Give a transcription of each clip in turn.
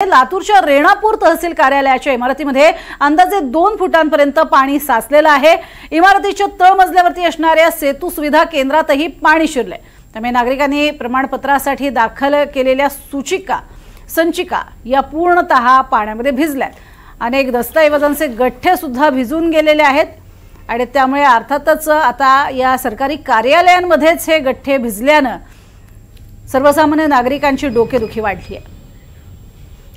लातूरच्या रेणापूर तहसील कार्यालयाच्या इमारतीमध्ये अंदाजे 2 फुटांपर्यंत पाणी साचलेलं आहे। इमारतीच्या तळमजल्यावरती असणाऱ्या सेतू सुविधा केंद्रातही पाणी शिरले। त्यामुळे नागरिकांनी प्रमाणपत्रासाठी दाखल केलेल्या संचिका या पूर्णतः पाण्यामध्ये भिजल्यात। अनेक दस्तऐवजांचे गठ्ठे सुद्धा भिजून गेलेले आहेत आणि त्यामुळे अर्थातच आता या सरकारी कार्यालयांमध्येच हे गठ्ठे भिजल्याने सर्वसामान्य नागरिकांची डोकेदुखी वाढली आहे।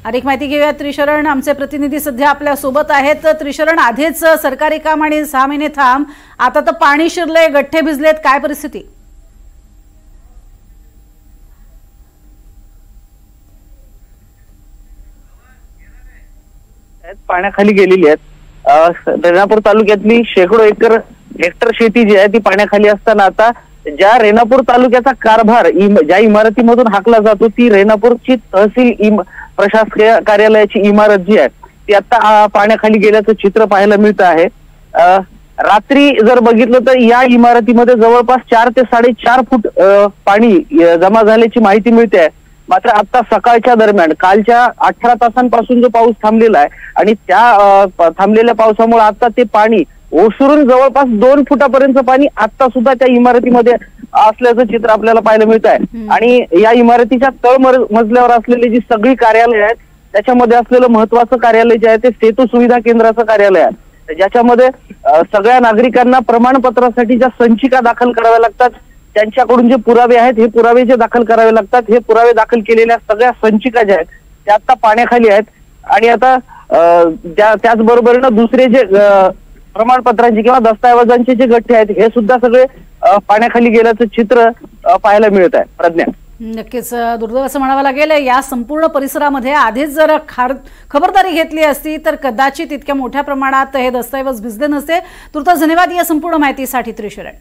अधिक माहिती घेऊया। त्रिशरण आमचे प्रतिनिधी सध्या आपल्या सोबत आहेत। त्रिशरण, आधीच सरकारी काम आणि 6 महिने थांब, आता तर पाणी शिरले, गठ्ठे भिजलेत, काय परिस्थिती? पाण्याखाली गेलेली आहेत। रेणापूर तालुक्यातली शेकडो हेक्टर शेती जी आहे ती पाण्याखाली असताना आता ज्या रेणापूर तालुक्याचा कारभार ज्या इमारतीमधून हाकला जातो ती रेणापूरची तहसील प्रशासकीय कार्यालयाची इमारत जी आहे ती आता पाण्याखाली गेल्याचं चित्र पाहायला मिळतं आहे। रात्री जर बघितलं तर या इमारतीमध्ये जवळपास 4 ते 4.5 फूट पाणी जमा झाल्याची माहिती मिळते आहे। मात्र आता सकाळच्या दरम्यान कालच्या 18 तासांपासून जो पाऊस थांबलेला आहे आणि त्या थांबलेल्या पावसामुळे आता ते पाणी ओसरून जवळपास 2 फुटापर्यंत पाणी आता सुद्धा त्या इमारतीमध्ये असल्याचं चित्र आपल्याला पाहायला मिळत आहे। आणि या इमारतीच्या तळमजल्यावर असलेली जी सगळी कार्यालय आहेत त्याच्यामध्ये असलेलं महत्वाचं कार्यालय जे आहे ते सेतू सुविधा केंद्राचं कार्यालय आहे, ज्याच्यामध्ये सगळ्या नागरिकांना प्रमाणपत्रासाठी ज्या संचिका दाखल कराव्या लागतात, त्यांच्याकडून जे पुरावे आहेत हे पुरावे जे दाखल करावे लागतात, हे पुरावे दाखल केलेल्या सगळ्या संचिका ज्या आहेत त्या आता पाण्याखाली आहेत। आणि आता त्याचबरोबरीनं दुसरे जे प्रमाणपत्रांचे किंवा दस्तऐवजांचे जे गठ्ठे आहेत हे सुद्धा सगळे पाण्याखाली गेल्याचं चित्र पाहायला मिळत आहे। प्रज्ञा, नक्कीच दुर्दैव असं म्हणावं लागेल। या संपूर्ण परिसरामध्ये आधीच जर खबरदारी घेतली असती तर कदाचित इतक्या मोठ्या प्रमाणात हे दस्तऐवज भिजले नसते। तुर्तास धन्यवाद या संपूर्ण माहितीसाठी त्रिशरण।